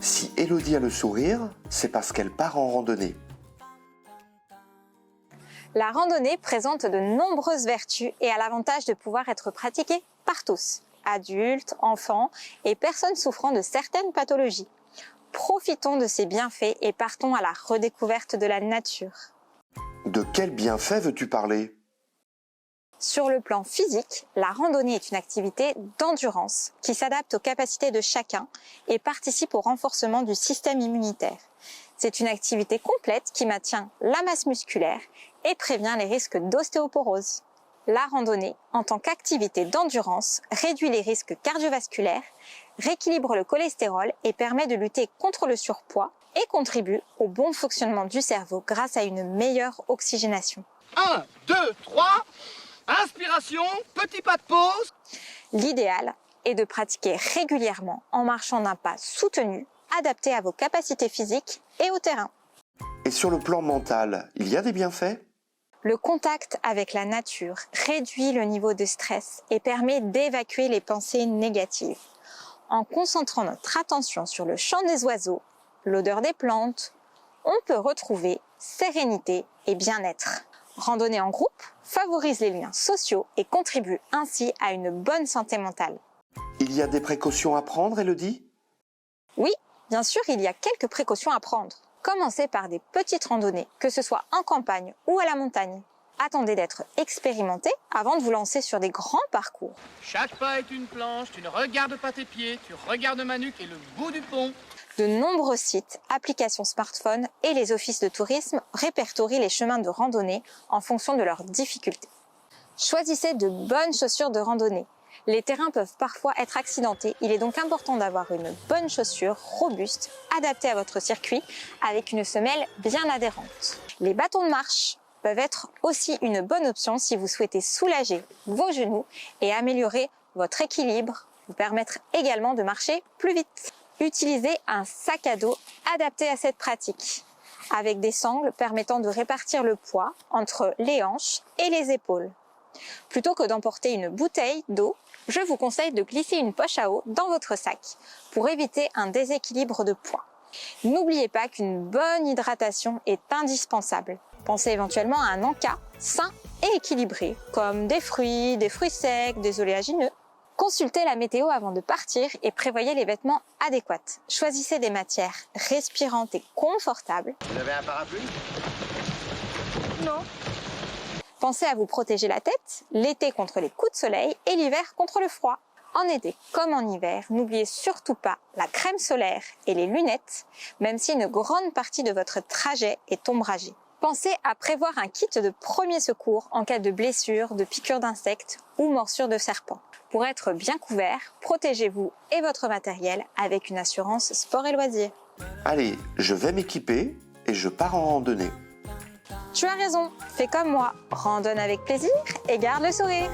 Si Élodie a le sourire, c'est parce qu'elle part en randonnée. La randonnée présente de nombreuses vertus et a l'avantage de pouvoir être pratiquée par tous, adultes, enfants et personnes souffrant de certaines pathologies. Profitons de ces bienfaits et partons à la redécouverte de la nature. De quel bienfait veux-tu parler? Sur le plan physique, la randonnée est une activité d'endurance qui s'adapte aux capacités de chacun et participe au renforcement du système immunitaire. C'est une activité complète qui maintient la masse musculaire et prévient les risques d'ostéoporose. La randonnée, en tant qu'activité d'endurance, réduit les risques cardiovasculaires, rééquilibre le cholestérol et permet de lutter contre le surpoids et contribue au bon fonctionnement du cerveau grâce à une meilleure oxygénation. 1, 2, 3, inspiration, petit pas de pause. L'idéal est de pratiquer régulièrement en marchant d'un pas soutenu, adapté à vos capacités physiques et au terrain. Et sur le plan mental, il y a des bienfaits? Le contact avec la nature réduit le niveau de stress et permet d'évacuer les pensées négatives. En concentrant notre attention sur le chant des oiseaux, l'odeur des plantes, on peut retrouver sérénité et bien-être. Randonner en groupe favorise les liens sociaux et contribue ainsi à une bonne santé mentale. Il y a des précautions à prendre, Élodie? Oui, bien sûr, il y a quelques précautions à prendre. Commencez par des petites randonnées, que ce soit en campagne ou à la montagne. Attendez d'être expérimenté avant de vous lancer sur des grands parcours. Chaque pas est une planche, tu ne regardes pas tes pieds, tu regardes ma nuque et le bout du pont. De nombreux sites, applications smartphones et les offices de tourisme répertorient les chemins de randonnée en fonction de leurs difficultés. Choisissez de bonnes chaussures de randonnée. Les terrains peuvent parfois être accidentés, il est donc important d'avoir une bonne chaussure robuste, adaptée à votre circuit, avec une semelle bien adhérente. Les bâtons de marche peuvent être aussi une bonne option si vous souhaitez soulager vos genoux et améliorer votre équilibre, vous permettre également de marcher plus vite. Utilisez un sac à dos adapté à cette pratique, avec des sangles permettant de répartir le poids entre les hanches et les épaules. Plutôt que d'emporter une bouteille d'eau, je vous conseille de glisser une poche à eau dans votre sac pour éviter un déséquilibre de poids. N'oubliez pas qu'une bonne hydratation est indispensable. Pensez éventuellement à un encas sain et équilibré, comme des fruits secs, des oléagineux. Consultez la météo avant de partir et prévoyez les vêtements adéquats. Choisissez des matières respirantes et confortables. Vous avez un parapluie? Non. Pensez à vous protéger la tête, l'été contre les coups de soleil et l'hiver contre le froid. En été comme en hiver, n'oubliez surtout pas la crème solaire et les lunettes, même si une grande partie de votre trajet est ombragée. Pensez à prévoir un kit de premiers secours en cas de blessure, de piqûre d'insectes ou morsure de serpent. Pour être bien couvert, protégez-vous et votre matériel avec une assurance sport et loisirs. Allez, je vais m'équiper et je pars en randonnée. Tu as raison, fais comme moi, randonne avec plaisir et garde le sourire.